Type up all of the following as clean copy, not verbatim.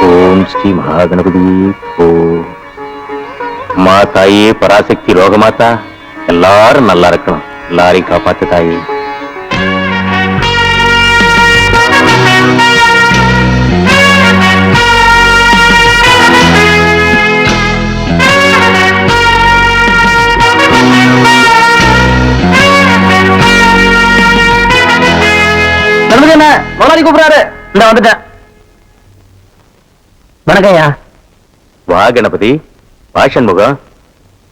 ஓம் ஸ்ரீ மகாகணபதி ஓ மா தாயே பராசக்தி ரோகமாத்தா எல்லாரும் நல்லா இருக்கணும், எல்லாரையும் காப்பாத்து தாயே. கூப்பிடாரு, இந்த வந்துட்டேன். வணக்கம்யா. வா கணபதி, வா சண்முகம்.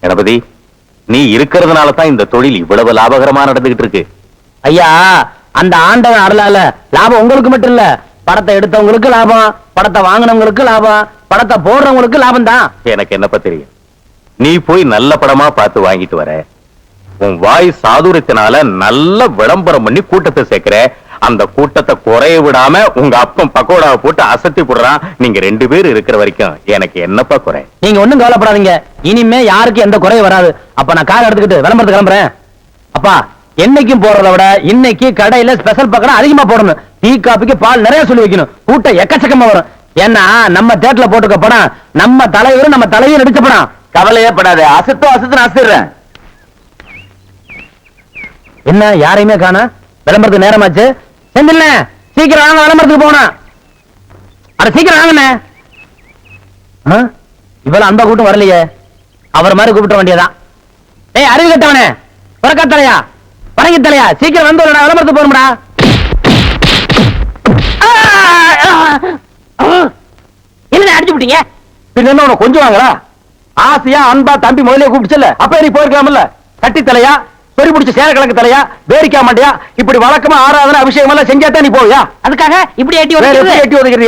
கணபதி, நீ இருக்கிறதுனால தான் இந்த தொழில் இவ்வளவு லாபகரமா நடந்துகிட்டு இருக்கு. ஐயா, அந்த ஆண்டவன் அருளால லாபம் உங்களுக்கு மட்டும் இல்ல, படத்தை எடுத்தவங்களுக்கு லாபம், படத்தை வாங்கினவங்களுக்கு லாபம், படத்தை போடுறவங்களுக்கு லாபம் தான். எனக்கு என்னப்பா தெரியும், நீ போய் நல்ல படமா பார்த்து வாங்கிட்டு வர, உன் வாய் சாதுரியத்தினால நல்ல விளம்பரம் பண்ணி கூட்டத்தை சேர்க்கிற, அந்த கூட்டத்தை குறைய விடாம உங்க அப்பன் பக்கோடாவை போட்டு அசத்தி போடுறான். நீங்க 2 பேர் இருக்கிற வரைக்கும் எனக்கு என்னப்பா குறை? நீங்க ஒண்ணும் கவலைப்படாதீங்க, இனிமே யாருக்கு எந்த குறையும் வராது. அப்ப நான் கார் எடுத்துக்கிட்டு விளம்பரத்துக்கு கிளம்புறேன். அப்பா, என்னைக்கும் போறதை விட இன்னைக்கு கடையில ஸ்பெஷல் பக்கம் அதிகமா போடணும். டீ காபிக்கு பால் நிறைய சொல்லி வைக்கணும், கூட்டம் எக்கச்சக்கமா வரும். ஏன்னா நம்ம தேட்டர்ல போட்டுக்க படம் நம்ம தலைவரும் நம்ம தலைவர் நடிச்ச படம். கவலையே படாத, அசத்து அசத்துறேன். என்ன யாரையுமே காணா? விளம்பரத்துக்கு நேரமாச்சு. செந்தில்ல, சீக்கிரம் வாங்க, விளம்பரத்துக்கு போனா. அட சீக்கிரம் வாங்கண்ணே. இவள அந்த கூட்டம் வரலையே, அவர் மாதிரி கூப்பிட்ட வேண்டியதான். ஏய் அறிவு கட்டவனே, புறக்கா தலையா, பறங்கி தலையா, சீக்கிரம் வந்து விளம்பரத்துக்கு போறோம்டா. என்ன அடிச்சு விட்டீங்க? பின்ன உன கொஞ்சம் வாங்கடா. ஆசையா அன்பா தம்பி முதலே கூப்பிடுச்சல, அப்ப நீ போயிருக்கலாம்ல. கட்டி தலையா, சொறி பிடிச்ச சேர கிழக்கு தலையா, பேரிக்கா மாட்டியா, இப்படி வழக்கமா ஆராதனை அபிஷேகம் எல்லாம் செஞ்சாதான் நீ போவியா? அதுக்காக இப்படி எட்டி ஒதுக்கிறது, எட்டி ஒதுக்கிறது,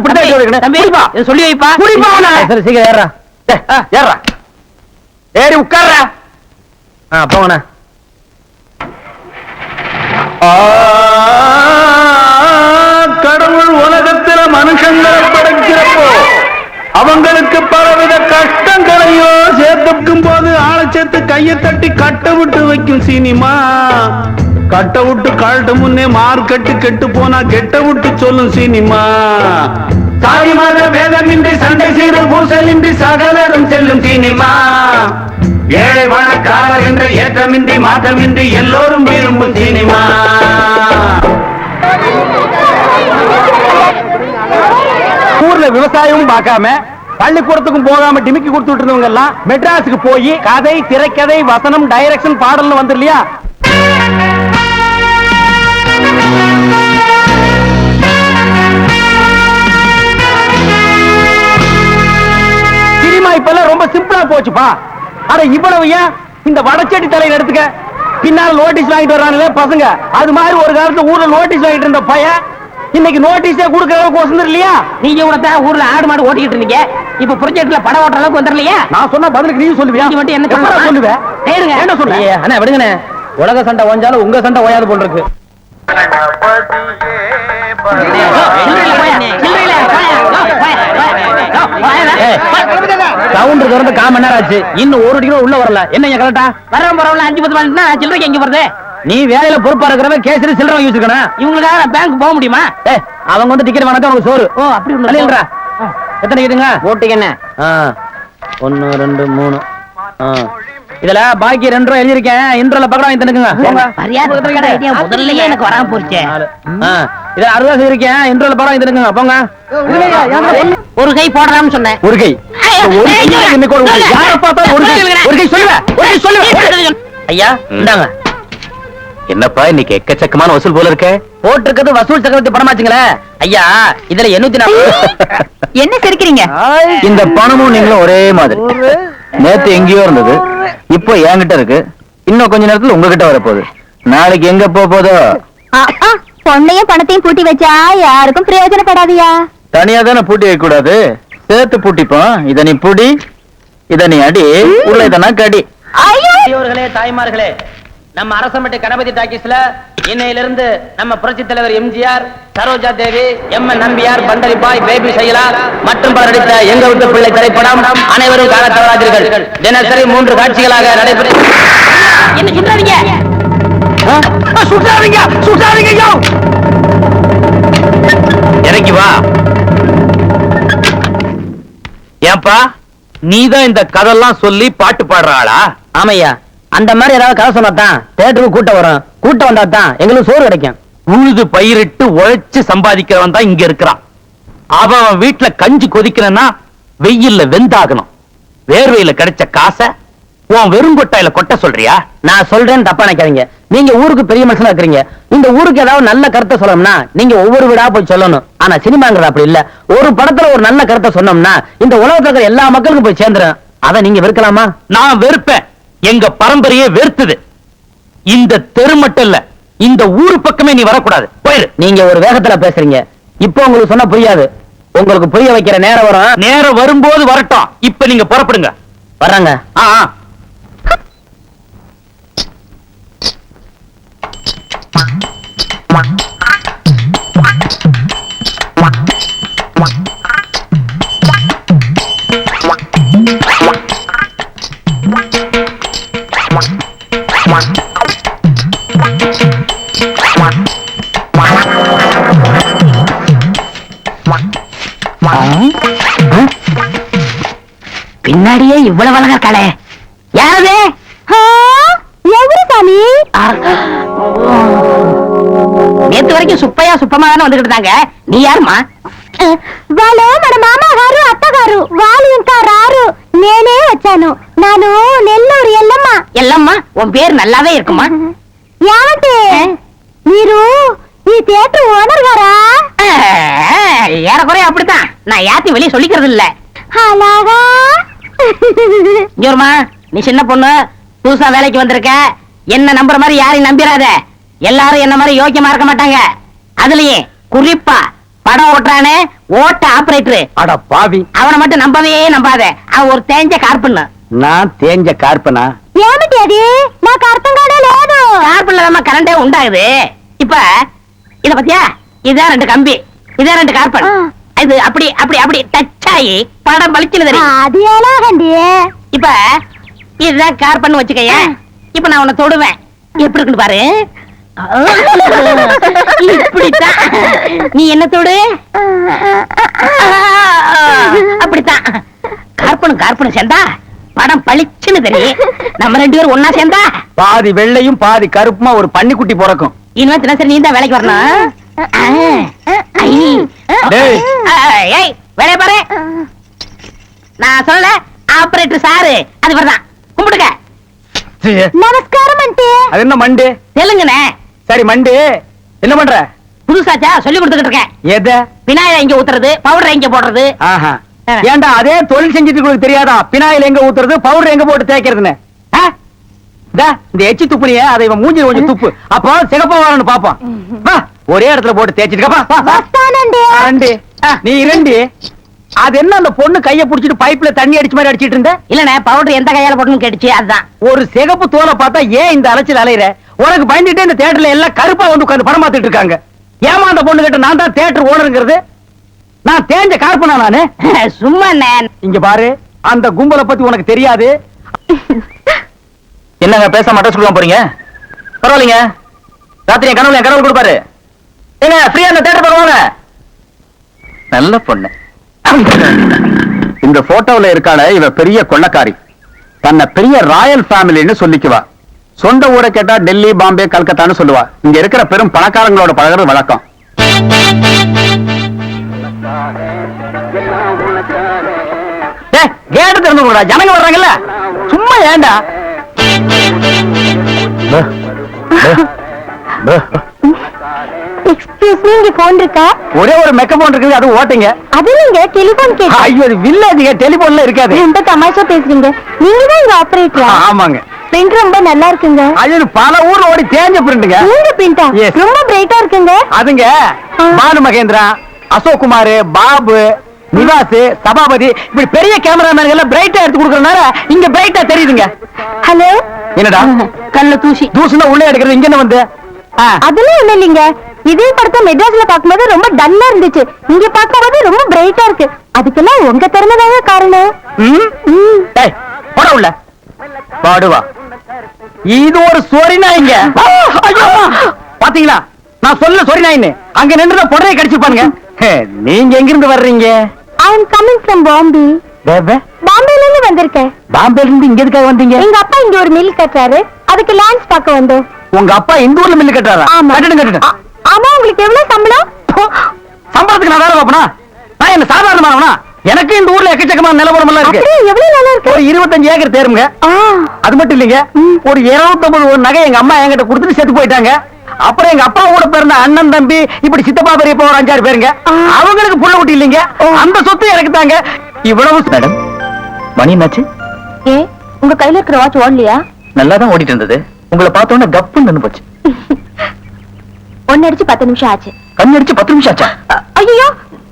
இப்படி எட்டி ஒதுக்கணும். சொல்லி வைப்பா. சரி சீக்கிரம் ஏறா, ஏறா, ஏறி உட்கார்றா. போங்கண்ணா. கடவுள் உலகத்தில மனுஷங்களை படைக்கிறப்போ அவங்களுக்கு பலவித கஷ்டங்களையோ சேர்த்துக்கும் போது ஆளை சேர்த்து கையை தட்டி கட்ட விட்டு வைக்கும் சினிமா. கட்ட விட்டு கழட்டு முன்னே மார்க்கெட்டு கெட்டு போனா கெட்ட விட்டு சொல்லும் சினிமா. சாதி மத வேதமின்றி சண்டை செய்து பூசலின்றி சகலரும் செல்லும் சினிமா. ஏழை வழக்காரர் என்ற ஏற்றமின்றி மாற்றமின்றி எல்லோரும் விரும்பும் சினிமா. ஊர்ல விவசாயமும் பார்க்காம பள்ளிக்கூடத்துக்கும் போகாம டிமிக்கி கொடுத்துட்டு இருந்தவங்க எல்லாம் மெட்ராஸுக்கு போய் கதை, திரைக்கதை, வசனம், டைரக்ஷன், பாடல்னு வந்து இல்லையா? சினிமா இப்பெல்லாம் ரொம்ப சிம்பிளா போச்சுப்பா. அட இவ்வளவு ஏன் இந்த வடச்செடி தலையில எடுத்துக்க, பின்னால நோட்டீஸ் வாங்கிட்டு வர்றாங்களே பசங்க, அது மாதிரி ஒரு காலத்துல ஊர்ல நோட்டீஸ் வாங்கிட்டு இருந்த பையன் இன்னைக்கு நோட்டீஸே கொடுக்கிற அளவுக்கு வசந்தர் இல்லையா? நீங்க கூட ஊர்ல ஆடு மாடு ஓட்டிட்டு இருந்தீங்க, இப்ப ப்ராஜெக்ட்ல படம் ஓட்டுற அளவுக்கு வந்துடலையா? நான் சொன்ன பதிலுக்கு நீ சொல்லுவியா? நீ மட்டும் என்ன சொல்லுவேன்? என்ன சொல்ல? அண்ணா விடுங்கண்ணே, உலக சண்டை ஓஞ்சாலும் உங்க சண்டை ஓயாது போல் இருக்கு. சவுண்ட் திறந்து 1/4 மணி நேரம் ஆச்சு, இன்னும் ஒரு டிகிரி உள்ள வரல. என்ன கரெக்டா வரவன் பரவாயில்ல, 5-10 மணினா சில்லறைக்கு எங்க வருது? நீ வேலையில பொறுப்பா இருக்கிறவன் கேசரி சில்லறை வாங்கி வச்சிருக்கணும். இவங்களுக்காக பேங்க் போக முடியுமா? அவங்க வந்து டிக்கெட் வாங்கினா உனக்கு சோறு. ஓ அப்படி இல்லையா? எத்தனை கேட்டுங்க போட்டீங்கன்னு? 1 2 3. இதுல பாக்கி 2 ரூபாய் எழுதிருக்கேன், இன்ட்ரோல பக்கம் வாங்கி தந்துக்குங்க. முதல்லயே எனக்கு வராம போச்சு. இதுல 60 ரூபாய் இருக்கேன், இன்ட்ரோல பக்கம் வாங்கி தந்துக்குங்க. போங்க. ஒரு கை போடலாம்னு சொன்னேன். ஒரு கை ஐயா இந்தாங்க. என்னப்பா இன்னைக்கு எக்கச்சக்கமான வசூல் போல இருக்க? போட்டிருக்கிறது வசூல் சக்கரவர்த்தி படமாச்சுங்களே ஐயா. இதுல 840. என்ன சிரிக்கிறீங்க? இந்த பணமும் நீங்களும் ஒரே மாதிரி. நேத்து எங்கேயோ இருந்தது, இப்போ என்கிட்ட இருக்கு, இன்னும் கொஞ்ச நேரத்துல உங்ககிட்ட வரப்போகுது. நாளைக்கு எங்க போதோ? பொண்ணையும் பணத்தையும் பூட்டி வச்சா யாருக்கும் பிரயோஜனப்படாதியா. தனியா தானே பூட்டி வைக்க கூடாது, சேர்த்து பூட்டிப்போம். இத நீ பூடி, இத நீ அடி, உள்ள இதனா கடி. ஐயோர்களே, தாய்மார்களே, நம்ம அரசமட்டை கணபதி டாக்கீஸ்ல இன்னையிலிருந்து நம்ம புரட்சி தலைவர் எம்ஜிஆர், சரோஜா தேவி, எம்என் நம்பியார், பண்டரி பாய், பேபி சைலா மற்றும் பலர் நடித்த எங்க வீட்டு பிள்ளை திரைப்படம் அனைவரும் காண தவறாதீர்கள். தினசரி 3 காட்சிகளாக நடைபெறும். என்ன சுட்டாதீங்க, சுட்டாதீங்க, சுட்டாதீங்க. இறங்கி வா. ஏப்பா நீதான் இந்த கதெல்லாம் சொல்லி பாட்டு பாடுற ஆளா? ஆமையா, அந்த மாதிரி ஏதாவது கதை சொன்னாதான் தேட்டருக்கு கூட்டம் வரும். கூட்டம் வந்தா தான் எங்களுக்கு சோறு கிடைக்கும். உழுது பயிரிட்டு உழைச்சு சம்பாதிக்கிறவன் தான் இங்க இருக்கிறான். அவன் வீட்டுல கஞ்சி கொதிக்கணும்னா வெயில்ல வெந்தாகணும். வேர்வையில கிடைச்ச காசை உன் வெறுங்கொட்டாயில கொட்ட சொல்றியா? நான் சொல்றேன்னு தப்பா நினைக்காதீங்க. நீங்க ஊருக்கு பெரிய மனுஷனா இருக்கிறீங்க. இந்த ஊருக்கு ஏதாவது நல்ல கருத்தை சொல்லணும்னா நீங்க ஒவ்வொரு வீடா போய் சொல்லணும். ஆனா சினிமாங்கிறது அப்படி இல்ல. ஒரு படத்துல ஒரு நல்ல கருத்தை சொன்னோம்னா இந்த உலகத்துல இருக்கிற எல்லா மக்களுக்கும் போய் சேர்ந்துரும். அதை நீங்க வெறுக்கலாமா? நான் வெறுப்பேன். எங்க பரம்பரையே வெறுத்தது. இந்த தெரு மட்டும் இல்ல, இந்த ஊரு பக்கமே நீ வரக்கூடாது. போயிரு. நீங்க ஒரு வேகத்துல பேசுறீங்க. இப்போ உங்களுக்கு சொன்னா புரியாது. உங்களுக்கு புரிய வைக்கிற நேரம் வரும். நேரம் வரும்போது வரட்டும். இப்ப நீங்க புறப்படுங்க. வர்றாங்க. ஆ, ஆ. பின்னாடியே இவ்வளவு அழகா இருக்காளே, யாரது? எவரு சாமி? நேத்து வரைக்கும் சுப்பையா சுப்பமா தானே வந்துகிட்டு இருந்தாங்க. நீ யாருமா? వాళ్ళు మన మామగారు అత్తగారు వాళ్ళు ఇంకా రారు, నేనే వచ్చాను. నాను నెల్లూరు ఎల్లమ్మ. எல்லம்மா, உன் பேர் நல்லாவே இருக்குமா? ఏమంటే మీరు ఈ థియేటర్ ఓనర్ గారా? ஏறக்குறைய அப்படித்தான். நான் யாத்தையும் வெளியே சொல்லிக்கிறது இல்ல. అలాగా? இங்கோருமா, நீ சின்ன பொண்ணு, புதுசா வேலைக்கு வந்திருக்க. என்ன நம்புற மாதிரி யாரையும் நம்பிராத. எல்லாரும் என்ன மாதிரி யோக்கியமா இருக்க மாட்டாங்க. அதுலயே குறிப்பா படம் ஓட்டுறானே ஓட்ட ஆபரேட்டர், அட பாவி, அவனை மட்டும் நம்பவே நம்பாத. அவன் ஒரு தேஞ்ச கார்பன். நான் தேஞ்ச கார்பனா? ఏమిటి అది? నాకు అర్థం కాలేదు. கார்பன்ல தான் கரண்டே உண்டாகுது. இப்ப இத பத்தியா, இதான் 2 கம்பி, இதான் 2 கார்பன். இது அப்படி அப்படி அப்படி டச் ஆகி படம் பளிச்சுன்னு தெரியும். అది ఎలాగండి? இப்ப இதுதான் கார்பன் வச்சுக்கய. இப்ப நான் உன்னை தொடுவேன், எப்படி இருக்குன்னு பாரு. இப்படித்தான் நீ என்ன தொடு, அப்படித்தான். கார்பனும் கார்பனும் சேர்ந்தா படம் பளிச்சுன்னு தெரியும். நம்ம 2 பேரும் ஒன்னா சேர்ந்தா பாதி வெள்ளையும் பாதி கருப்புமா ஒரு பன்னிக்குட்டி பிறக்கும். இனிமே தினசரி நீ தான் வேலைக்கு வரணும். டேய். ஏய், வேலைய பாரு. நான் சொல்லல, ஆபரேட்டர் சாரு அது வரதான். கும்பிடுங்க. நமஸ்காரம் అంటే. அது என்ன மண்டு? தெலுங்குனே. சரி மண்டு, என்ன பண்ற? புதுசாச்சா சொல்லி கொடுத்துக்கிட்டு இருக்கேன். எத? விநாயகர் எங்க ஊத்துறது, பவுடர் எங்க போடுறது. ஆஹா. ஏண்டா அதே தொழில் செஞ்சுட்டு உங்களுக்கு தெரியாதா? பினாயில் எங்க ஊத்துறது, பவுடர் எங்க போட்டு தேய்க்கிறதுன்னு? இந்த எச்சி துப்புனிய அதை இவன் மூஞ்சில கொஞ்சம் துப்பு. அப்போ சிகப்பா வரணும் பாப்போம். வா, ஒரே இடத்துல போட்டு தேய்ச்சிட்டு వస్తానండి. ரெண்டு நீ ரெண்டு. அது என்ன அந்த பொண்ணு கைய புடிச்சிட்டு பைப்ல தண்ணி அடிச்ச மாதிரி அடிச்சிட்டு இருந்த? இல்லனே, பவுடர் எந்த கையால போடணும்னு கேட்டுச்சு, அதுதான். ஒரு சிகப்பு தோலை பார்த்தா ஏன் இந்த அலைச்சல் அலையிற? உனக்கு பயந்துட்டே இந்த தியேட்டர்ல எல்லாம் கருப்பா வந்து உட்கார்ந்து படம் பார்த்துட்டு இருக்காங்க. ஏமா அந்த பொண்ணு கிட்ட நான் தான் தியேட்டர் ஓனருங்கிறது? நான் தேஞ்ச கார்பனா நானு? சும்மா இங்க பாரு, அந்த கும்பலை பத்தி உனக்கு தெரியாது. என்னங்க பேச மாட்டேன் சொல்ல போறீங்க? பரவாயில்லைங்க, ராத்திரி என் கனவுல என் கடவுள் கொடுப்பாரு. ஏங்க ஃப்ரீயா அந்த தியேட்டர் பக்கம் வாங்க. நல்ல பொண்ணு. இந்த போட்டோல இருக்காள இவ பெரிய கொள்ளக்காரி. தன்னை பெரிய ராயல் ஃபேமிலின்னு சொல்லிக்குவா. சொந்த ஊரை கேட்டா டெல்லி, பாம்பே, கல்கத்தான்னு சொல்லுவா. இங்க இருக்கிற பெரும் பணக்காரங்களோட பழகிறது வழக்கம். கேட்டு திறந்து கூட ஜனங்க வர்றாங்கல்ல, சும்மா ஏண்டா? எக்ஸ்கியூஸ் மீ, இங்க போன் இருக்கா? ஒரே ஒரு மெக்க போன் இருக்குது, அது ஓட்டுங்க. அது நீங்க டெலிபோன் கேட்டு. ஐயோ, அது வில்லேஜ்ங்க, டெலிபோன்ல இருக்காது. ரொம்ப தமாஷா பேசுறீங்க. நீங்க தான் இங்க ஆபரேட்டரா? ஆமாங்க. பிரிண்ட் ரொம்ப நல்லா இருக்குங்க. அது பல ஊர்ல ஓடி தேஞ்ச பிரிண்டுங்க. நீங்க பிரிண்டா? Yes. ரொம்ப பிரைட்டா இருக்குங்க. அதுங்க பாலு மகேந்திரா, அசோக் குமார், பாபு, நிவாஸ், சபாபதி, இப்படி பெரிய கேமராமேன் எல்லாம் பிரைட்டா எடுத்து கொடுக்கறதுனால இங்க பிரைட்டா தெரியுதுங்க. ஹலோ. என்னடா கல்ல தூசி தூசுனா உள்ளே எடுக்கிறது, இங்க என்ன வந்து? அதெல்லாம் ஒண்ணு இல்லைங்க. இதே படத்தை மெட்ராஸ்ல பாக்கும்போது ரொம்ப டல்லா இருந்துச்சு, இங்க பாக்கும்போது ரொம்ப பிரைட்டா இருக்கு. அதுக்கெல்லாம் உங்க திறமைதாங்க காரணம். டேய், போடா உள்ள. பாடுவா. இது ஒரு சொரி நாய்ங்க. ஐயோ, பாத்தீங்களா? நான் சொல்ல சொரி நாயின்னு. அங்க நின்று புடவை கடிச்சிருப்பானுங்க. நீங்க எங்க இருந்து வர்றீங்க? ஐ அம் கமிங் ஃப்ரம் பாம்பே. பாம்பேல இருந்து வந்திருக்கேன். பாம்பேல இருந்து இங்க எதுக்காக வந்தீங்க? எங்க அப்பா இங்க ஒரு மில் கட்டுறாரு, அதுக்கு லேண்ட்ஸ் பார்க்க வந்தோம். உங்க அப்பா இந்த ஊர்ல மில்லு கட்டுறாரா? ஆமா. கட்டணும். ஆமா, உங்களுக்கு எவ்வளவு சம்பளம்? சம்பளத்துக்கு நான் வேலை பார்ப்பனா? நான் என்ன சாதாரணமானவனா? எனக்கு இந்த ஊர்ல எக்கச்சக்கமான நிலவரம் எல்லாம் இருக்கு. அப்படியே எவ்வளவு நல்லா இருக்கு. ஒரு 25 ஏக்கர் தேருங்க. அது மட்டும் இல்லைங்க, ஒரு 250 ஒரு நகை எங்க அம்மா என்கிட்ட கொடுத்துட்டு செத்து போயிட்டாங்க. அப்புறம் எங்க அப்பா கூட பிறந்த அண்ணன் தம்பி இப்படி சித்தப்பா பெரியப்பா ஒரு 5-6 பேருங்க. அவங்களுக்கு புள்ள குட்டி இல்லைங்க. அந்த சொத்து எனக்கு தாங்க. இவ்வளவு. மேடம், மணி என்னாச்சு? ஏ, உங்க கையில இருக்கிற வாட்ச் ஓடலையா? நல்லா தான் ஓடிட்டு இருந்தது. உங்களை பார்த்தோன்னே கப்புன்னு நின்னு போச்சு. ஒன்னு அடிச்சு 10 நிமிஷம் ஆச்சு. கண்ணடிச்சு 10 நிமிஷம் ஆச்சா? ஐயோ,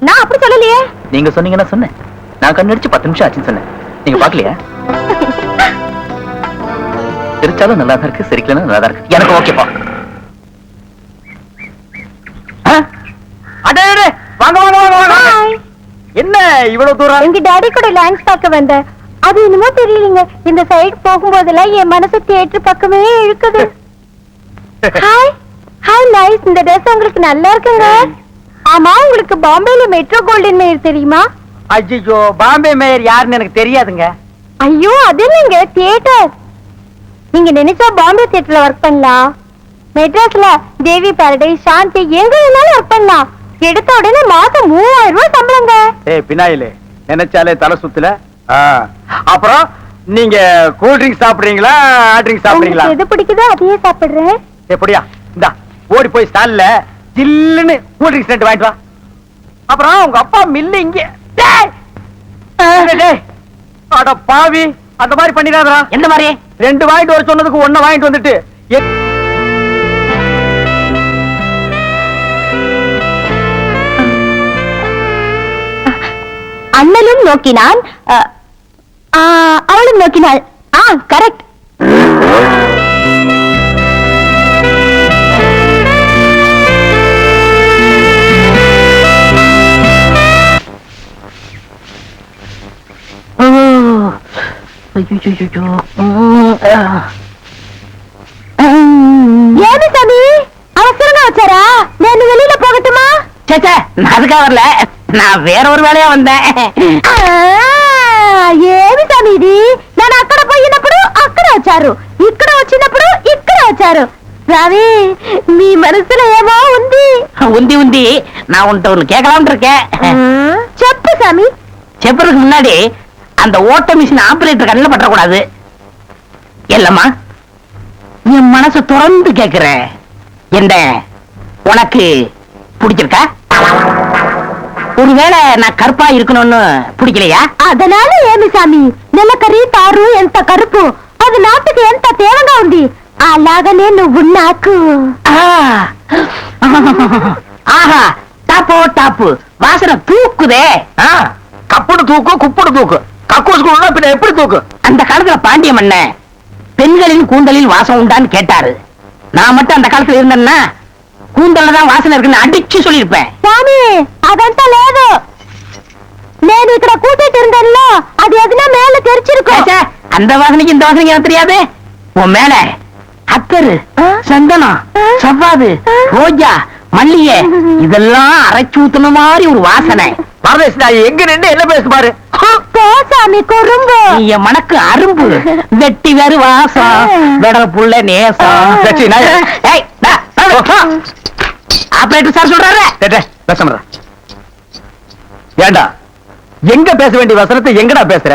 நான் அப்படி சொல்லலையே. நீங்க சொன்னீங்கன்னா சொன்னேன். நான் கண்ணடிச்சு 10 நிமிஷம் ஆச்சுன்னு சொன்னேன். நீங்க பாக்கலையா? சிரிச்சாலும் நல்லா தான் இருக்கு, சிரிக்கலன்னா நல்லா தான் இருக்கு. எனக்கு ஓகேப்பா. அடே வாங்க வாங்க வாங்க வாங்க. Hi. என்ன இவ்வளவு தூரம்? எங்க டாடி கூட லேண்ட்ஸ் பார்க்க வந்தேன். அது என்னமோ தெரியலங்க, இந்த சைடு போகும்போதெல்லாம் என் மனசு தியேட்டர் பக்கமே இழுக்குது. Hi hi, nice. இந்த ட்ரெஸ் உங்களுக்கு நல்லா இருக்குங்க. ஆமா, உங்களுக்கு பாம்பேல மெட்ரோ கோல்டன் மேயர் தெரியுமா? ஐயோ, பாம்பே மேயர் யாருன்னு எனக்கு தெரியாதுங்க. ஐயோ, அது இல்லைங்க, தியேட்டர். நீங்க நினைச்சா பாம்பே தியேட்டர்ல ஒர்க் பண்ணலாம். மெட்ராஸ்ல தேவி பாரடைஸ், சாந்தி, எங்க வேணாலும் ஒர்க் பண்ணலாம். எடுத்த உடனே மாசம் 3000 ரூபாய் சம்பளங்க. ஏய் பினாயிலே, நினைச்சாலே தலை சுத்துல. அப்புறம் நீங்க கூல் ட்ரிங்க்ஸ் சாப்பிடுறீங்களா, ஹாட் ட்ரிங்க்ஸ் சாப்பிடுறீங்களா? உங்களுக்கு எது பிடிக்குதோ அதையே சாப்பிடுறேன். எப்படியா? இந்தா ஓடி போய் ஸ்டால்ல ஜில்லுன்னு கூல் ட்ரிங்க்ஸ் ரெண்டு வாங்கிட்டு வா. அப்புறம் உங்க அப்பா மில்லு இங்க. டேய் டேய், அட பாவி, அந்த மாதிரி பண்ணிடாதடா. எந்த மாதிரி? 2 வாங்கிட்டு வர சொன்னதுக்கு 1 வாங்கிட்டு வந்துட்டு அண்ணலும் நோக்கினான், அவளும் நோக்கினாள். கரெக்ட். ஏது சாமி, அவசரமா வச்சாரா? நான் வெளியில போகட்டுமா? சேச்சே, நான் அதுக்காக வரல, நான் வேற ஒரு வேலையா வந்தேன். ఏమి సమీది నేను అక్కడ పోయినప్పుడు అక్కడ వచ్చారు, ఇక్కడ వచ్చినప్పుడు ఇక్కడ వచ్చారు. రవి, మీ మనసులో ఏమో ఉంది. உந்தி உந்தி நான் உன்கிட்ட ஒண்ணு கேட்கலாம்னு இருக்கேன். చెప్పు சாமி. செப்பறதுக்கு முன்னாடி அந்த ஓட்ட மிஷின் ஆபரேட்டர் கண்ணில் பற்றக்கூடாது. இல்லம்மா, என் மனசு திறந்து கேட்கிறேன். என்ன உனக்கு பிடிச்சிருக்கா? ஒருவேளை நான் கருப்பா இருக்கணும்னு பிடிக்கலையா? அதனால ఏమి సామి, నెలకరి తారు ఎంత కరుపు, అది నాటుకి ఎంత తేవగా ఉంది. అలాగనే నువ్వు నాకు. ஆஹா, டாப்போ டாப்பு, வாசனை தூக்குதே. கப்புடு தூக்கு, குப்புடு தூக்கு, கக்கூசுக்கு பின்ன எப்படி தூக்கு? அந்த காலத்துல பாண்டிய மன்னன் பெண்களின் கூந்தலில் வாசம் உண்டான்னு கேட்டாரு. நான் மட்டும் அந்த காலத்துல இருந்தேன்னா கூந்தல்ல தான் வாசனை இருக்குன்னு அடிச்சு சொல்லிருப்பேன். சாமி, అదంతా లేదు. నేను ఇక్కడ కూర్చుంటూ இருந்தேன்ல, அது எதுனா மேல தெரிச்சிருக்கும். அந்த வாசனைக்கு இந்த வாசனைக்கு எனக்கு தெரியாது. உன் மேல அத்தரு, சந்தனம், சவ்வாது, ரோஜா, மல்லிகை இதெல்லாம் அரைச்சு ஊத்துன மாதிரி ஒரு வாசனை. எங்க நின்று என்ன பேசு பாரு. சாமி குறும்பு, என் மனக்கு அரும்பு, வெட்டி வேறு வாசம், வெடல் புள்ள நேசம். ஆபரேட்டர் சார் சொல்றாரு. ஏண்டா, எங்க பேச வேண்டிய வசனத்தை எங்கடா பேசுற?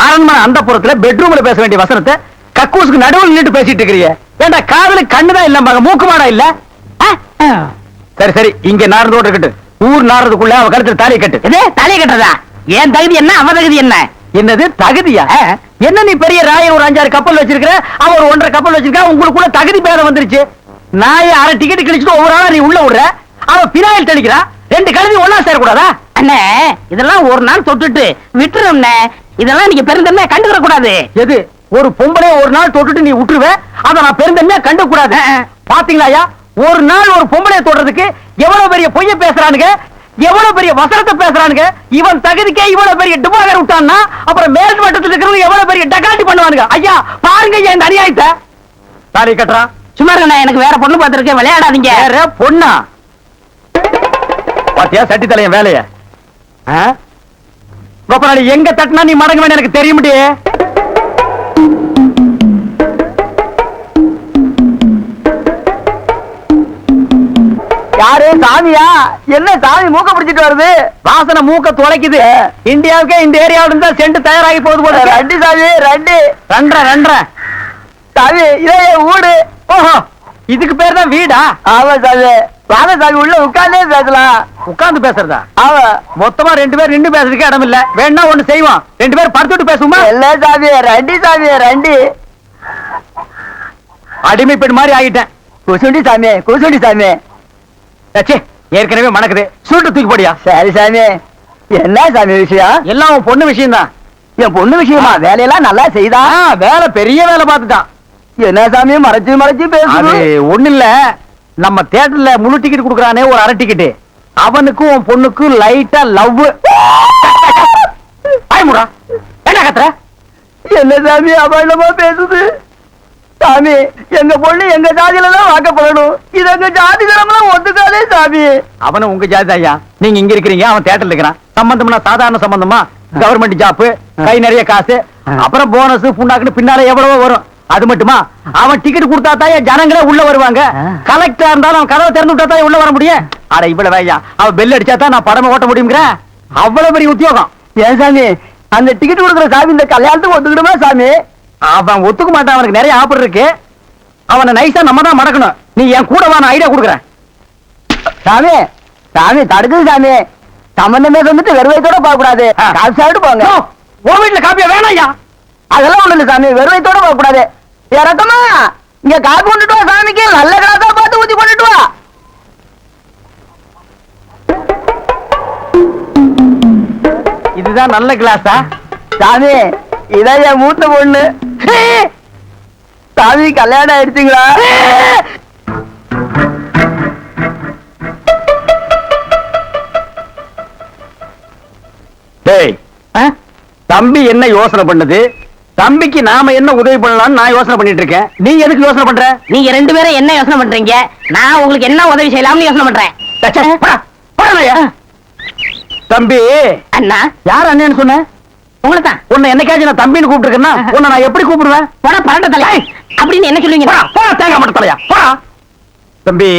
அரண்மனை அந்த புறத்துல பெட்ரூம்ல பேச வேண்டிய வசனத்தை கக்கூசுக்கு நடுவில் நின்று பேசிட்டு இருக்கிறீங்க. ஏண்டா, காதுல கண்ணுதான் இல்ல, மூக்கு மாடா இல்ல. சரி சரி, இங்க நாரதோட இருக்கட்டு, ஊர் நாரதுக்குள்ள அவ கழுத்துல தாலியை கட்டு. தாலியை கட்டுறதா? ஏன் தகுதி என்ன, அவ தகுதி என்ன? என்னது தகுதியா? என்ன நீ பெரிய ராய ஒரு 5-6 கப்பல் வச்சிருக்கிற, அவ ஒரு 1.5 கப்பல் வச்சிருக்கா, உங்களுக்குள்ள தகுதி பேதம் வந்துருச்சு. நாய அரை டிக்கெட் கிழிச்சிட்டு ஒவ்வொரு ஆளா நீ உள்ள விடுற, அவ பினாயில் தெளிக்கிறா. 2 கழுதி ஒன்னா சேரக்கூடாதா? அண்ணே, இதெல்லாம் ஒரு நாள் தொட்டுட்டு விட்டுரும். இதெல்லாம் நீங்க பெருந்தன்மையா கண்டுக்கிற கூடாது. எது? ஒரு பொம்பளை ஒரு நாள் தொட்டுட்டு நீ விட்டுருவ, அதை நான் பெருந்தன்மையா கண்டுக்க கூடாது. பாத்தீங்களா, ஒரு நாள் ஒரு பொம்பளைய தொடுறதுக்கு எவ்வளவு பெரிய பொய்ய பேசுறானுங்க, எவ்வளவு பெரிய வசனத்தை பேசுறானுங்க. இவன் தகுதிக்கே இவ்வளவு பெரிய டிபாகர் விட்டான்னா, அப்புறம் மேல் மட்டத்தில் இருக்கிறவங்க எவ்வளவு பெரிய டகாட்டி பண்ணுவானுங்க. ஐயா பாருங்க ஐயா இந்த அநியாயத்தை. தாலி கட்டுறான். சும்மா இருங்க, எனக்கு வேற பொண்ணு பார்த்திருக்கேன், விளையாடாதீங்க. வேற பொண்ணா? பாத்தியா சட்டி தலையன் வேலைய? கோபாலி எங்க தட்டினா நீ மடங்க வேணும் எனக்கு தெரிய முடியே. யாரு சாமியா? என்ன சாமி மூக்க பிடிச்சிட்டு வருது? வாசனை மூக்க துளைக்குது. இந்தியாவுக்கே இந்த ஏரியாவில இருந்தா செண்டு தயாராகி போகுது போல. ரெண்டு சாமி ரெண்டு ரெண்டரை சாமி இதே வீடு. ஓஹோ இதுக்கு பேர் தான் வீடா? ஆமா சாமி. வாங்க சாமி உள்ள உட்கார்ந்தே பேசலாம். உட்கார்ந்து பேசுறதா? ஆமா. மொத்தமா 2 பேர் நின்று பேசுறதுக்கு இடம் இல்ல. வேணா ஒண்ணு செய்வோம், 2 பேர் படுத்துட்டு பேசுமா? இல்ல சாமி ரெண்டு அடிமை பெண் மாதிரி ஆகிட்டேன். குசுண்டி சாமி ஏற்கனவே மணக்குது. சுருட்டு தூக்கி போடியா. சரி சாமி. என்ன சாமி விஷயம்? எல்லாம் உன் பொண்ணு விஷயம் தான். என் பொண்ணு விஷயமா? வேலையெல்லாம் நல்லா செய்தா? வேலை பெரிய வேலை பார்த்துட்டான். என்ன சாமி மறைச்சு பேசுது? ஒண்ணு இல்ல, நம்ம தியேட்டர்ல முழு டிக்கெட் குடுக்கறானே ஒரு அரை டிக்கெட், அவனுக்கும் உன் பொண்ணுக்கும் லைட்டா லவ். ஆயமுடா என்ன கத்துற? என்ன சாமி அபயமா பேசுது? சாமி எங்க பொண்ணு எங்க ஜாதியில தான் வாக்கப்படணும். இது எங்க ஜாதி தரம்லாம் ஒத்துக்காதே சாமி. அவனும் உங்க ஜாதி ஐயா. நீங்க இங்க இருக்கிறீங்க, அவன் தியேட்டர்ல இருக்கிறான். சம்பந்தம்னா சாதாரண சம்பந்தமா? கவர்மெண்ட் ஜாப், கை நிறைய காசு, அப்புறம் போனஸ் புண்ணாக்குன்னு பின்னால எவ்வளவோ வரும். அது மட்டுமா, அவன் டிக்கெட் கொடுத்தா தான் ஜனங்களே உள்ள வருவாங்க. கலெக்டரா இருந்தாலும் அவன் கதவை திறந்து விட்டா தான் உள்ள வர முடியும். அட இவ்வளவு ஐயா, அவன் பெல் அடிச்சா தான் நான் படமே ஓட்ட முடியுங்கிற அவ்வளவு பெரிய உத்தியோகம். ஏன் சாமி அந்த டிக்கெட் கொடுக்குற சாமி இந்த கல்யாணத்துக்கு ஒத்துக்கிடுமா சாமி? அவன் ஒத்துக்க மாட்டான். அவனுக்கு நிறைய ஆஃபர் இருக்கு. அவனை நைஸா நம்ம தான் மடக்கணும். நீ என் கூட வா, நான் ஐடியா கொடுக்குறேன். சாமி தடுக்குது சாமி. சம்பந்தமே வந்துட்டு வெறுவைத்தோட போக கூடாது. காசு சாப்பிட்டு போங்க. உன் வீட்டுல காப்பியா வேணாம் ஐயா? அதெல்லாம் ஒண்ணு இல்ல சாமி, வெறுவைத்தோட போக கூடாது. இறக்கமா இங்க காப்பி கொண்டுட்டு வா சாமிக்கு. நல்ல கிளாஸா பார்த்து ஊத்தி கொண்டுட்டு வா. இதுதான் நல்ல கிளாஸா? சாமி இதான் என் மூத்த பொண்ணு. சாமி கல்யாணம் ஆயிடுச்சுங்களா? தம்பி என்ன யோசனை பண்ணுது? தம்பிக்கு நாம என்ன உதவி பண்ணலாம்னு நான் யோசனை பண்ணிட்டு இருக்கேன். நீ எதுக்கு யோசனை பண்ற? நீங்க 2 பேரும் என்ன யோசனை பண்றீங்க? நான் உங்களுக்கு என்ன உதவி செய்யலாம்னு யோசனை பண்றேன். தம்பி அண்ணா. யார் அண்ணன்னு சொன்ன? உங்களை தான். உன்னை என்னைக்காச்சும் நான் தம்பின்னு கூப்பிட்டுருக்கேன்னா உன்னை நான் எப்படி கூப்பிடுவேன்? போடா பரட்ட தலை அப்படின்னு என்ன சொல்லுவீங்க? தேங்காய் மட்டும் தலையா போடா. தம்பி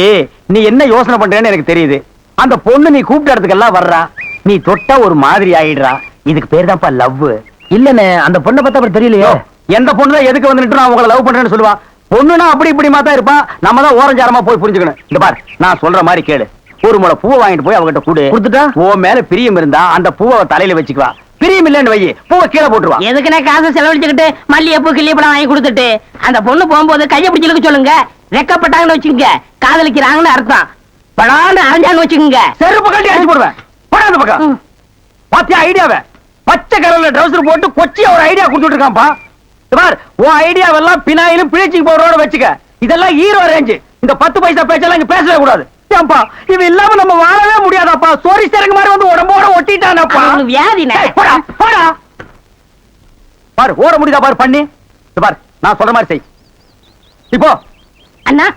நீ என்ன யோசனை பண்றேன்னு எனக்கு தெரியுது. அந்த பொண்ணு நீ கூப்பிட்ட இடத்துக்கெல்லாம் வர்றா, நீ தொட்டா ஒரு மாதிரி ஆயிடுறா. இதுக்கு பேர் தான்ப்பா லவ். இல்லன்னு அந்த பொண்ணை பார்த்தா அப்படி தெரியலையோ. எந்த பொண்ணு தான் எதுக்கு வந்துட்டு நான் உங்களை லவ் பண்றேன்னு சொல்லுவா? பொண்ணுனா அப்படி இப்படி மாத்தா இருப்பான். நம்ம தான் ஓரஞ்சாரமா போய் புரிஞ்சுக்கணும். இந்த பார் நான் சொல்ற மாதிரி கேளு. ஒரு முளை பூவை வாங்கிட்டு போய் அவகிட்ட கொடுத்துட்டா உன் மேல பிரியம் இருந்தா அந்த பூவை தலையில வச்சுக்குவா. பிரியம் இல்லன்னு வை, பூவை கீழே போட்டுருவா. எதுக்குன்னா காசு செலவழிச்சுக்கிட்டு மல்லிகைப்பூ கிள்ளிப்பழம் வாங்கி கொடுத்துட்டு அந்த பொண்ணு போகும்போது கையை பிடிச்சிருக்க சொல்லுங்க. வெக்கப்பட்டாங்கன்னு வச்சுக்கோங்க, காதலிக்கிறாங்கன்னு அர்த்தம். படான்னு அரைஞ்சான்னு வச்சுக்கோங்க, செருப்பு கட்டி அடிச்சு போடுவேன். போடா அந்த பக்கம். பாத்தியா ஐடியாவை? பச்சை கலர்ல ட்ரவுசர் போட்டு கொச்சியா ஒரு ஐடியா கொடுத்துட்டு இருக்கான்ப்பா. பார் உன் ஐடியாவெல்லாம் பினாயிலும் பிளீச்சிங் பவுடரோட வச்சுக்க. இதெல்லாம் ஹீரோ ரேஞ்சு. இந்த 10 பைசா பேச்செல்லாம் இங்க பேசவே கூடாது. ஏன்பா இது இல்லாம நம்ம வாழவே முடியாதாப்பா. சோரி சரக்கு மாதிரி வந்து உடம்போட ஒட்டிட்டானப்பா. வியாதினே. போடா போடா. பாரு ஓட முடியுதா பாரு பண்ணி. பாரு நான் சொல்ற மாதிரி செய். இப்போ அண்ணா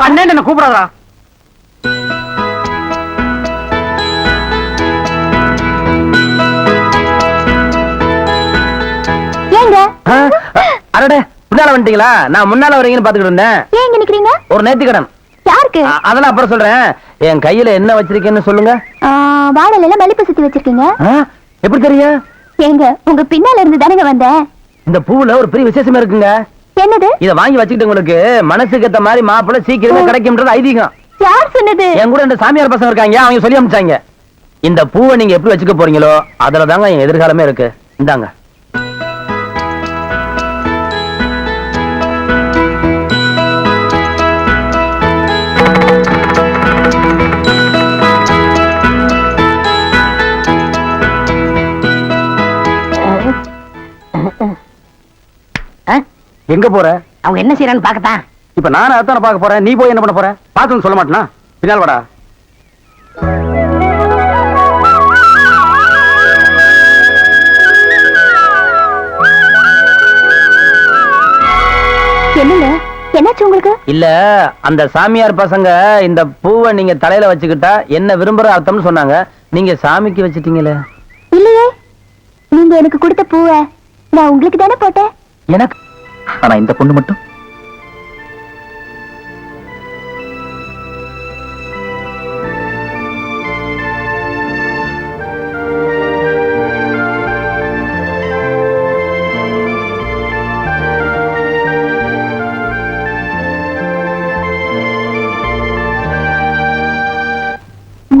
அண்ணன் என்ன கூப்பிடாதா? அடடே முன்னால வந்துட்டீங்களா? நான் முன்னால வரீங்கன்னு பாத்துக்கிட்டு இருந்தேன். ஏன் இங்க நிக்கிறீங்க? ஒரு நேர்த்திக்கடன். யாருக்கு? அதெல்லாம் அப்புறம் சொல்றேன். என் கையில என்ன வச்சிருக்கேன்னு சொல்லுங்க. வாழல மல்லிப்பூ சுத்தி வச்சிருக்கீங்க. எப்படி தெரியும்? ஏங்க உங்க பின்னால இருந்து தானங்க வந்தேன். இந்த பூவுல ஒரு பெரிய விசேஷம் இருக்குங்க. என்னது? இத வாங்கி வச்சுக்கிட்டு உங்களுக்கு மனசுக்கு ஏத்த மாதிரி மாப்பிள்ளை சீக்கிரமே கிடைக்கும்ன்றது ஐதீகம். யார் சொன்னது? என் கூட 2 சாமியார் பசங்க இருக்காங்க, அவங்க சொல்லி அனுப்பிச்சாங்க. இந்த பூவை நீங்க எப்படி வச்சுக்க போறீங்களோ அதுல தாங்க என் எதிர்காலமே இருக்கு. இந்தாங்க. எங்க போற? அவங்க என்ன செய்யறான்னு பாக்கத்தான். இப்ப நானும் அதான பாக்க போறேன். நீ போய் என்ன பண்ண போற? பாத்துன்னு சொல்ல மாட்டேனா? பின்னால் வாடா. என்னங்க என்னாச்சு உங்களுக்கு? இல்ல அந்த சாமியார் பசங்க இந்த பூவை நீங்க தலையில வச்சுக்கிட்டா என்ன விரும்புற அர்த்தம்னு சொன்னாங்க. நீங்க சாமிக்கு வச்சிட்டீங்களே. இல்லையே நீங்க எனக்கு கொடுத்த பூவை நான் உங்களுக்கு தானே போட்டேன். எனக்கு ஆனா இந்த பொண்ணு மட்டும்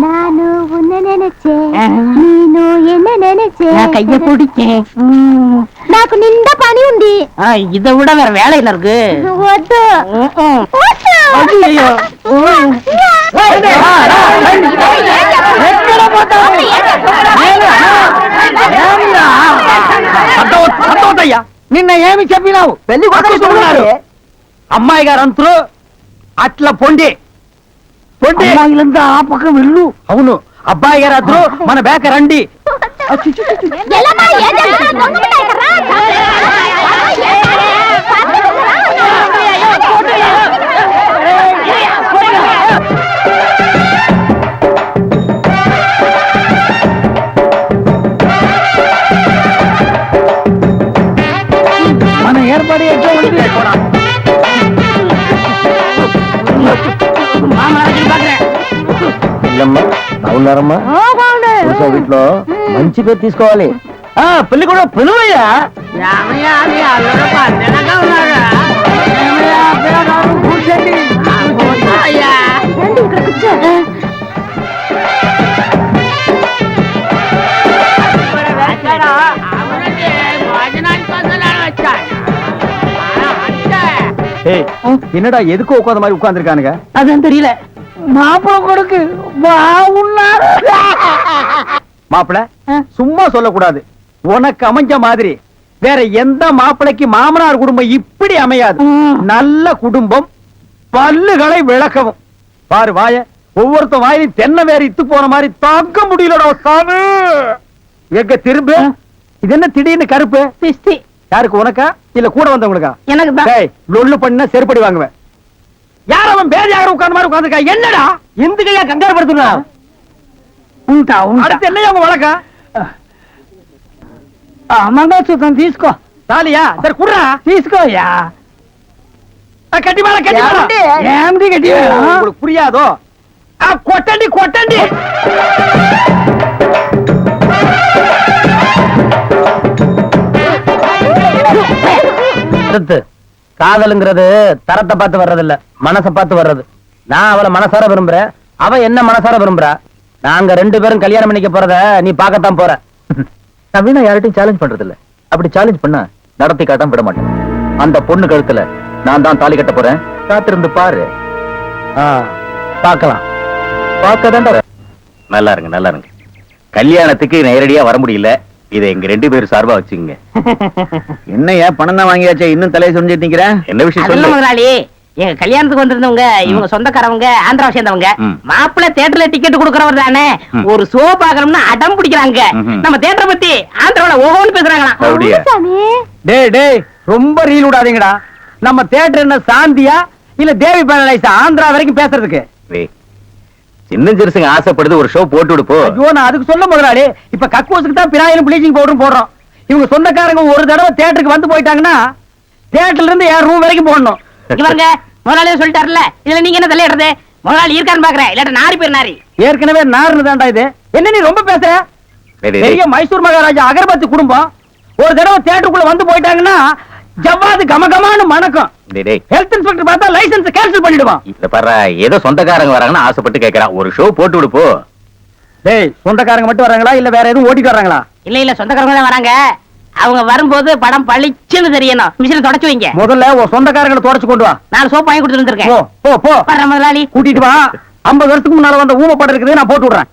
நானு உன்னை நினைச்சேன், நீனு என்ன நினைச்சேன். நான் கைய பிடிச்சேன். నాకు నిండా పని ఉంది. இதை விட வேற வேலை என்ன இருக்கு? వద్దు వద్దు. ஐயையோ. అర్థమవుతయ్యా నిన్న ఏమి చెప్పినావు పెళ్లి కొడుకున్నారు అమ్మాయి గారు అంతరు అట్లా పొండి పొండి అమ్మాయిలంతా ఆ పక్క వెళ్ళు అవును అబ్బాయి గారు అద్దరు మన బేక రండి ఎల్లమ్మా ఏదైనా దొంగలున్నాయి కర్రా. మన ఏర్పడి ఎట్లా ఉంది బాగున్నారమ్మా వీటిలో మంచి పేరు తీసుకోవాలి పెళ్లి కూడా పిలువయ్యా రండి ఇక్కడ కూర్చో. என்னடா எதுக்கு உட்காந்த மாதிரி உட்கார்ந்துருக்கானுங்க அதான் தெரியல. மாப்பிள கொடுக்கு பாவுன்னாரு மாப்பிள சும்மா சொல்லக்கூடாது உனக்கு அமைஞ்ச மாதிரி வேற எந்த மாப்பிளைக்கு மாமனார் குடும்பம் இப்படி அமையாது நல்ல குடும்பம் பல்லுகளை விளக்கவும் பாரு வாய ஒவ்வொருத்த வாயிலும் தென்னை வேற இத்து போன மாதிரி தாக்க முடியலடா சாமி எங்க திரும்ப இது என்ன திடீர்னு கருப்பு பிஸ்தி யாருக்கு உனக்கா இல்ல கூட வந்தவங்களுக்கா எனக்கு தான். டேய் லொள்ளு பண்ண செருப்படி வாங்குவேன் யார் அவன் பேதியாக உட்கார்ந்த மாதிரி உட்கார்ந்துருக்கா என்னடா எந்துக்கையா கங்காரு படுத்துனா ఉంటా ఉంటా. அடுத்து என்னையா உங்க வழக்கா మంగళసూత్రం తీసుకో. தாலியா சரி குடுறா తీసుకోయా. கட்டி மேல கட்டி மேல ఏమిటి గట్టి உங்களுக்கு புரியாதோ கொட்டண்டி கொட்டண்டி காதலுங்கிறது தரத்தை பார்த்து வர்றது இல்ல மனசை பார்த்து வர்றது நான் அவளை மனசார விரும்புறேன் அவ என்ன மனசார விரும்புறா நாங்க ரெண்டு பேரும் கல்யாணம் பண்ணிக்க போறத நீ பார்க்கத்தான் போற நான் வீணா யார்கிட்டையும் சேலஞ்ச் பண்றது இல்ல அப்படி சேலஞ்ச் பண்ண நடத்தி காட்டாம விட மாட்டேன் அந்த பொண்ணு கழுத்துல நான் தான் தாலி கட்ட போறேன் காத்திருந்து பாரு பார்க்கலாம் பார்க்கதான் நல்லா இருங்க நல்லா இருங்க கல்யாணத்துக்கு நேரடியா வர முடியல இதை எங்க ரெண்டு பேரும் சார்பா வச்சுங்க என்னையா பணம் தான் வாங்கியாச்சே இன்னும் தலையை சொல்லிட்டு நிக்கிறேன் என்ன விஷயம் அதெல்லாம் சொல்லு முதலாளி எங்க கல்யாணத்துக்கு வந்திருந்தவங்க இவங்க சொந்தக்காரவங்க ஆந்திராவை சேர்ந்தவங்க ம். மாப்பிள்ளை தியேட்டர்ல டிக்கெட் கொடுக்கறவர் தானே ம். ஒரு ஷோ பாக்கணும்னு அடம் பிடிக்கிறாங்க. ம்ஹும். நம்ம தியேட்டரை பத்தி ஆந்திராவில ஒவ்வொன்னு பேசுறாங்களாம். அப்படியா? சாமி டேய் டேய் ரொம்ப ரீல் விடாதீங்கடா நம்ம தியேட்டர் என்ன சாந்தியா இல்ல தேவி பேரலைஸ் ஆந்திரா வரைக்கும் பேசுறதுக்கு சின்ன சிறுசுங்க ஆசைப்படுது ஒரு ஷோ போட்டு விடுப்போ ஐயோ நான் அதுக்கு சொல்ல முதலாளி இப்ப கக்கூசுக்கு தான் பிராயிலும் ப்ளீச்சிங் பவுடரும் போடுறோம் இவங்க சொந்தக்காரங்க ஒரு தடவை தியேட்டருக்கு வந்து போயிட்டாங்கன்னா தியேட்டர்ல இருந்து என் ரூம் வரைக்கும் போடணும் இங்க பாருங்க முதலாளியே சொல்லிட்டாருல்ல இதுல நீங்க என்ன தலையிடுறது? முதலாளி இருக்கான்னு பாக்குறேன் இல்லாட்ட நாரி பேர் நாரி. ஏற்கனவே நார்னு தான்டா இது என்ன நீ ரொம்ப பேசுற பெரிய மைசூர் மகாராஜா அகர்பத்தி குடும்பம் ஒரு தடவை தியேட்டருக்குள்ள வந்து போயிட்டாங்கன்னா ஜவ்வாது கமகமான்னு மணக்கும் ஹெல்த் இன்ஸ்பெக்டர் பார்த்தா லைசென்ஸ் கேன்சல் பண்ணிடுவான் இத பாரு ஏதோ சொந்தக்காரங்க வராங்கன்னு ஆசைப்பட்டு கேக்குறான் ஒரு ஷோ போட்டு விடுப்போ டேய் சொந்தக்காரங்க மட்டும் வராங்களா இல்ல வேற எதுவும் ஓட்டிட்டு வராங்களா இல்ல இல்ல சொந்தக்காரங்க தான் வராங்க. அவங்க வரும்போது படம் பளிச்சுன்னு தெரியணும். மிஷினை தொடச்சு வைங்க. முதல்ல உன் சொந்தக்காரங்களை தொடச்சு கொண்டு வா 4 சோப்பு வாங்கி கொடுத்துட்டு போ வந்திருக்கேன். போ போ வர்றேன் முதலாளி. கூட்டிட்டு வா 50 வருஷத்துக்கு முன்னால வந்த ஊமை படம் இருக்குது நான் போட்டு விடுறேன்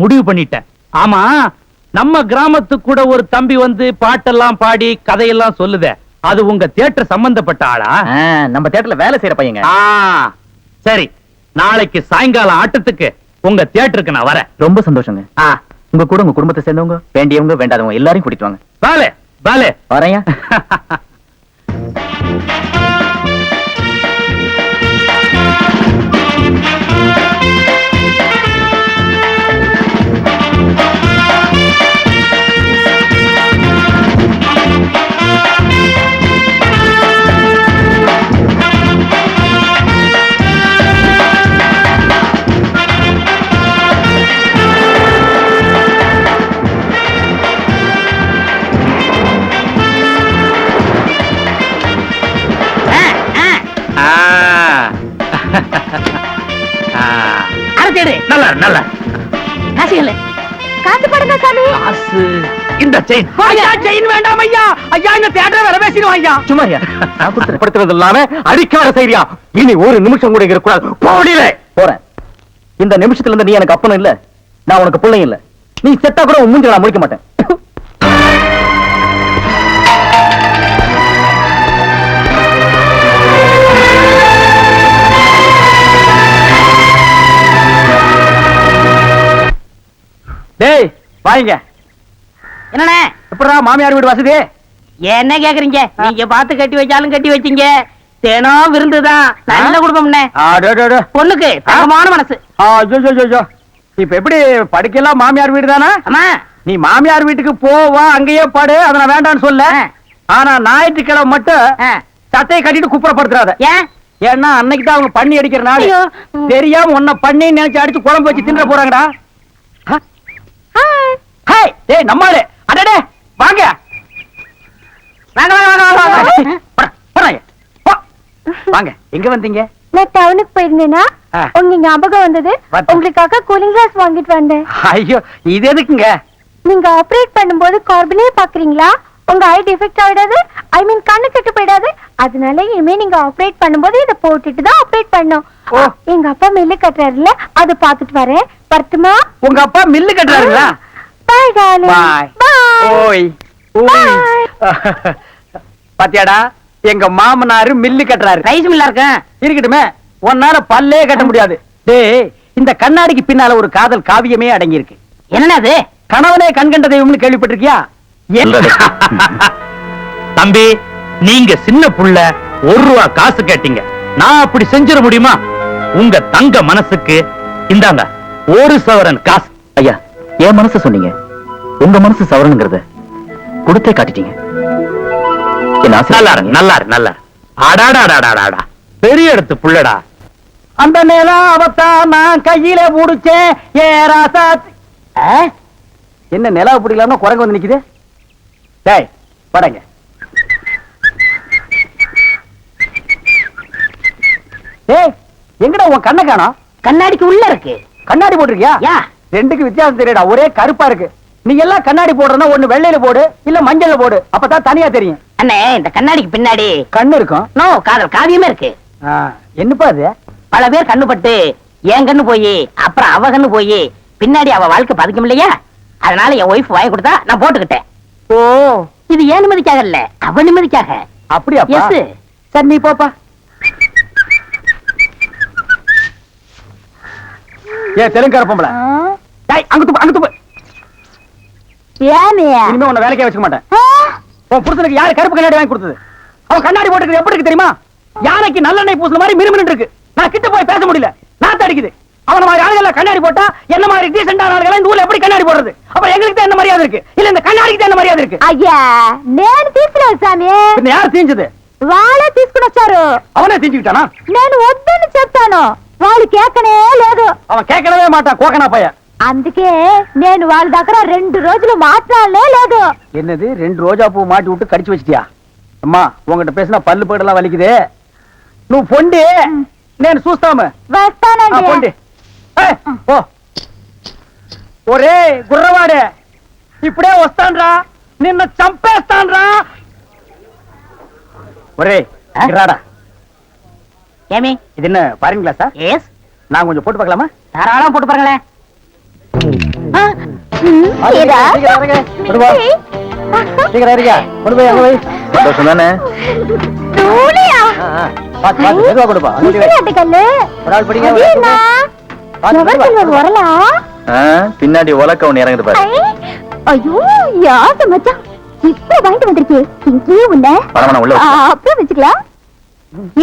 முடிவு பண்ணிட்டேன். ஆமா, நம்ம கிராமத்துக்கு கூட ஒரு தம்பி வந்து பாட்டெல்லாம் பாடி கதையெல்லாம் சொல்லுதே, அது உங்க தியேட்டர் சம்பந்தப்பட்ட ஆளா? நம்ம தியேட்டர்ல வேலை செய்யற பையங்க. சரி, நாளைக்கு சாயங்காலம் ஆட்டத்துக்கு உங்க தியேட்டருக்கு நான் வரேன். ரொம்ப சந்தோஷங்க. உங்க கூட உங்க குடும்பத்தை சேர்ந்தவங்க, வேண்டியவங்க வேண்டாதவங்க எல்லாரையும் கூட்டிட்டு வாங்க. பாலே பாலே வரையா. அரசேடு நல்லா நல்லா காசிகள் காசு படுங்க சாமி. காசு இந்த செயின். ஐயா செயின் வேண்டாம் ஐயா. ஐயா இந்த தியேட்டர் வேற பேசிடுவோம் ஐயா. சும்மாரியா, நான் கொடுத்துறேன். படுத்துறது இல்லாம அடிக்காத செய்யா. இனி ஒரு நிமிஷம் கூட இருக்கக்கூடாது. போடியில போறேன். இந்த நிமிஷத்துல இருந்து நீ எனக்கு அப்பனும் இல்ல, நான் உனக்கு பிள்ளையும் இல்ல. நீ செத்தா கூட உன் மூஞ்சில நான் முழிக்க மாட்டேன். டேய் வாங்க. என்னண்ணே எப்படா மாமியார் வீடு வசதி? என்ன கேக்குறீங்க? நீங்க பார்த்து கட்டி வச்சாலும் கட்டி வச்சீங்க. தினம் விருந்துதான். நல்ல குடும்பம்ண்ணே. பொண்ணுக்கு தங்கமான மனசு. இப்ப எப்படி படிக்கலாம்? மாமியார் வீடு தானா? அம்மா நீ மாமியார் வீட்டுக்கு போவா, அங்கேயே பாடு, அதை நான் வேண்டாம்னு சொல்ல. ஆனா ஞாயிற்றுக்கிழமை மட்டும் சட்டையை கட்டிட்டு குப்புறப்படுத்துறாத. ஏன்? ஏன்னா அன்னைக்கு தான் அவங்க பண்ணி அடிக்கிற நாள். ஐயோ. தெரியாம உன்னை பண்ணி நினைச்சு அடிச்சு குழம்பு வச்சு தின்ற போறாங்கடா. ஹாய், டேய் நம்மாளே. அடடே வாங்க வாங்க வாங்க வாங்க வாங்க. போறாங்க. வாங்க. எங்க வந்தீங்க? நான் டவுனுக்கு போயிருந்தேனா உங்க ஞாபகம் வந்தது. உங்களுக்காக கூலிங் கிளாஸ் வாங்கிட்டு வந்தேன். ஐயோ, இது எதுக்குங்க? நீங்க ஆபரேட் பண்ணும்போது கார்பனே பாக்குறீங்களா? உங்க ஐ டிஃபெக்ட் ஆயிடாது, ஐ மீன் கண்ணு கெட்டு போயிடாது. அதனால இனிமே நீங்க ஆபரேட் பண்ணும்போது இத போட்டுட்டு தான் ஆபரேட் பண்ணும். எங்க அப்பா மில்லு கட்டுறாருல்ல, அது பாத்துட்டு வரேன். பர்த்துமா? உங்க அப்பா மில்லு கட்டுறாருங்களா? பாய் டார்லிங். பாய். பாய். ஓய் ஓய். பாத்தியாடா, எங்க மாமனாரு மில்லு கட்டுறாரு. ரைஸ் மில்லா இருக்கேன். இருக்கட்டுமே, ஒன்னால பல்லே கட்ட முடியாது. டேய், இந்த கண்ணாடிக்கு பின்னால ஒரு காதல் காவியமே அடங்கி இருக்கு. என்னன்னா அது? கணவனே கண்கண்ட தெய்வம்னு கேள்விப்பட்டிருக்கியா? தம்பி, நீங்க சின்ன புள்ள, ₹1 காசு கேட்டீங்க. நான் அப்படி செஞ்சிட முடியுமா? உங்க தங்க மனசுக்கு இந்தாங்க 1 சவரன் காசு. ஐயா, என் மனசு சொன்னீங்க, உங்க மனசு சவரனுங்கிறத கொடுத்தே காட்டிட்டீங்க. நல்லாரு நல்லாரு நல்லாரு. அடாடாடாடாடா, பெரிய இடத்து புள்ளடா. அந்த நேரம் அவத்தான் நான் கையில புடிச்சேன். ஏராசா என்ன நிலவு பிடிக்கலாம்னு குரங்கு வந்து நிக்குது. டேய் படங்க. ஏய், எங்கடா உன் கண்ணை காணோம்? கண்ணாடிக்கு உள்ள இருக்கு. கண்ணாடி போட்டிருக்கியா? யா. ரெண்டுக்கு வித்தியாசம் தெரியடா, ஒரே கருப்பா இருக்கு. நீ எல்லாம் கண்ணாடி போடுறனா ஒண்ணு வெள்ளையில போடு, இல்ல மஞ்சள்ல போடு, அப்பதான் தனியா தெரியும். அண்ணே, இந்த கண்ணாடிக்கு பின்னாடி கண்ணு இருக்கும். நோ காதல் காவியமே இருக்கு. என்னப்பா அது? பல பேர் கண்ணு பட்டு என் கண்ணு போய் அப்புறம் அவ கண்ணு போய் பின்னாடி அவ வாழ்க்கை பதிக்கும் இல்லையா? அதனால என் ஒய்ஃப் வாங்கி கொடுத்தா நான் போட்டுக்கிட்டேன். ஓ, இது ஏன் நிம்மதிக்காக இல்ல, அவ நிம்மதிக்காக. அப்படியா? எஸ். சரி, நீ போப்பா. ஏ தெலுங்கார பொம்பளை, டேய் அங்க துப்பு, அங்க துப்பு. ஏமியா? இனிமே உன்னை வேலைக்கே வச்சுக்க மாட்டேன். உன் புருஷனுக்கு யாரு கருப்பு கண்ணாடி வாங்கி கொடுத்தது? அவன் கண்ணாடி போட்டுக்கிறது எப்படி இருக்கு தெரியுமா? யானைக்கு நல்லெண்ணெய் பூசுன மாதிரி மினுமினு இருக்கு. நான் கிட்ட போய் பேச முடியல, நாத்து அடிக்குது. அவன மாதிரி ஆளுகளை கண்ணாடி போட்டா என்ன மாதிரி டீசென்டான ஆளுகளை இந்த ஊர்ல எப்படி கண்ணாடி போடுறது? அப்ப எங்களுக்கு தான் என்ன மரியாதை இருக்கு, இல்ல இந்த கண்ணாடிக்கு தான் என்ன மரியாதை இருக்கு? అయ్యా నేను తీసుకోలేదు సామి. பின்ன யார் தீஞ்சது? వాళ్ళే తీసుకుని వచ్చారు. அவனே தீஞ்சுக்கிட்டானா? నేను వద్దని చెప్తాను, వాళ్ళు కేకనే లేదు. அவன் கேட்கவே மாட்டான், கோக்கனா பையன். అందుకే నేను వాళ్ళ దగ్గర 2 రోజులు మాట్లాడలే లేదు. என்னது 2 ரோஜா பூ மாட்டி விட்டு கடிச்சு வச்சிட்டியா? அம்மா, உங்ககிட்ட பேசினா பல்லு போயிடலாம் வலிக்குது. నువ్వు పొండి, నేను చూస్తాము. వస్తానండి. పొండి. ఓ ఒరే గుర్రవాడే, ఇప్పుడే వస్తాన్రా, నిన్ను చంపేస్తాన్రా. ఒరే రాடா. ஏமி, இது என்ன பாருங்களா சார்? எஸ். நான் கொஞ்சம் போட்டு பார்க்கலாமா? தாராளமா போட்டு பாருங்களேன். ஹீரா. சீக்கிரம் இருக்க கொண்டு போய் அங்க வை சந்தோஷம் தானே தூளியா? பாத்து பாத்து மெதுவா கொடுப்பா விளையாட்டுக்கல்லு. ஒரு ஆள் பிடிங்க அது என்ன? எவர்கிட்ட வரலாம்? பின்னாடி உலக்க ஒண்ணு இறங்குது பாரு ஐ, ஐயோ யாரு மச்சான் இப்ப வாங்கிட்டு வந்திருக்கே இங்கேயே உள்ள பணம் உள்ள அப்புறம் வச்சுக்கலாம்.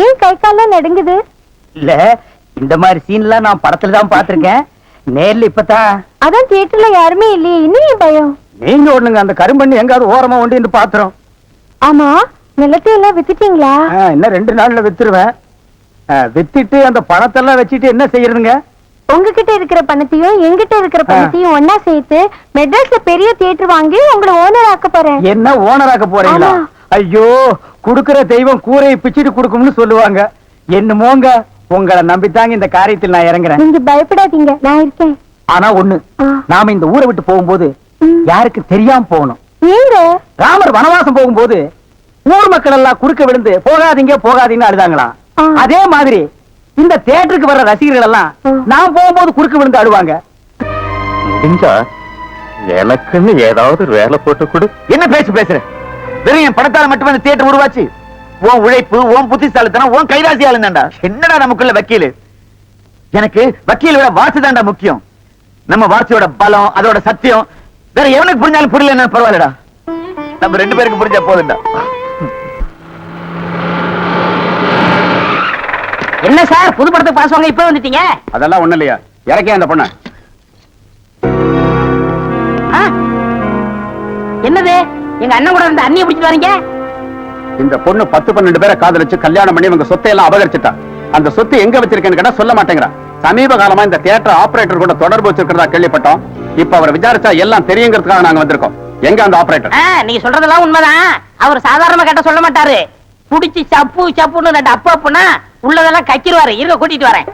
ஏன் கை கால்லாம் நடுங்குது? இல்ல இந்த மாதிரி சீன்லாம் நான் படத்துல தான் பாத்திருக்கேன், நேர்ல இப்பதான். அதான் தியேட்டர்ல யாருமே இல்லையே, இன்னும் ஏன் பயம்? நீங்க ஒண்ணுங்க அந்த கரும்பண்ணி எங்காவது ஓரமா ஒண்டி பாத்துறோம். ஆமா, நிலத்தை எல்லாம் வித்துட்டீங்களா? இன்னும் 2 நாள்ல வித்துருவேன். வித்துட்டு அந்த பணத்தெல்லாம் வச்சுட்டு என்ன செய்யறதுங்க? உங்ககிட்ட இருக்கிற பணத்தையும் என்கிட்ட இருக்கிற பணத்தையும் ஒன்னா சேர்த்து மெட்ராஸ்ல பெரிய தியேட்டர் வாங்கி உங்களை ஓனர் ஆக்க போறேன். என்ன ஓனராக்க போறீங்களா? ஆமா. ஐயோ, குடுக்கிற தெய்வம் கூரையை பிச்சிட்டு கொடுக்கும்னு சொல்லுவாங்க. என்னமோங்க, உங்களை நம்பித்தாங்க இந்த காரியத்தில் நான் இறங்குறேன். நீங்க பயப்படாதீங்க, நான் இருக்கேன். ஆனா ஒண்ணு, ஆ. நாம இந்த ஊரை விட்டு போகும்போது ம். யாருக்கு தெரியாம போகணும். ஏங்க? ராமர் வனவாசம் போகும்போது ஊர் மக்கள் எல்லாம் குறுக்க விழுந்து போகாதீங்க போகாதீங்கன்னு அழுதாங்களாம். ஆ. அதே மாதிரி இந்த தியேட்டருக்கு வர்ற ரசிகர்கள் எல்லாம் நான் போகும்போது குறுக்க விழுந்து அழுவாங்க. முடிஞ்சா எனக்குன்னு ஏதாவது ஒரு வேலை போட்டு கொடு. என்ன பேச்சு பேசுற? வெறும் என் பணத்தால மட்டுமே இந்த தியேட்டர் உருவாச்சு. உன் உழைப்பு, உன் புத்திசாலித்தனம், உன் கைராசி ஆளுந்தாண்டா. என்னடா நமக்குள்ள வக்கீல்? எனக்கு வக்கீல் விட வார்த்தை தாண்டா முக்கியம். நம்ம வார்த்தையோட பலம், அதோட சத்தியம் வேற எவனுக்கு புரிஞ்சாலும் புரியல பரவாயில்லடா. நம்ம 2 பேருக்கு புரிஞ்சா போதும்டா. என்ன சார் புது படத்துக்கு பாஸ் வாங்க இப்ப வந்துட்டீங்க? அதெல்லாம் ஒண்ணு இல்லையா, இறக்கே அந்த பொண்ண. ஆ? என்னது எங்க அண்ணன் கூட இருந்த அண்ணியை பிடிச்சிட்டு வரீங்க? இந்த பொண்ணு 10-12 பேரை காதலிச்சு கல்யாணம் பண்ணி இவங்க சொத்தை எல்லாம் அபகரிச்சுட்டா. அந்த சொத்து எங்க வச்சிருக்கேன்னு கேட்டா சொல்ல மாட்டேங்கிறா. சமீப காலமா இந்த தியேட்டர் ஆபரேட்டர் கூட தொடர்பு வச்சிருக்கிறதா கேள்விப்பட்டோம். இப்ப அவரை விசாரிச்சா எல்லாம் தெரியுங்கிறதுக்காக நாங்க வந்திருக்கோம். எங்க அந்த ஆபரேட்டர்? நீங்க சொல்றதெல்லாம் உண்மைதான். அவர் சாதாரணமா கேட்ட சொல்ல மாட்டாரு. புடிச்சு சப்பு சப்புன்னு 2 அப்பு அப்புனா உள்ளதெல்லாம் கக்கிடுவாரு. இருக்க கூட்டிட்டு வரேன்.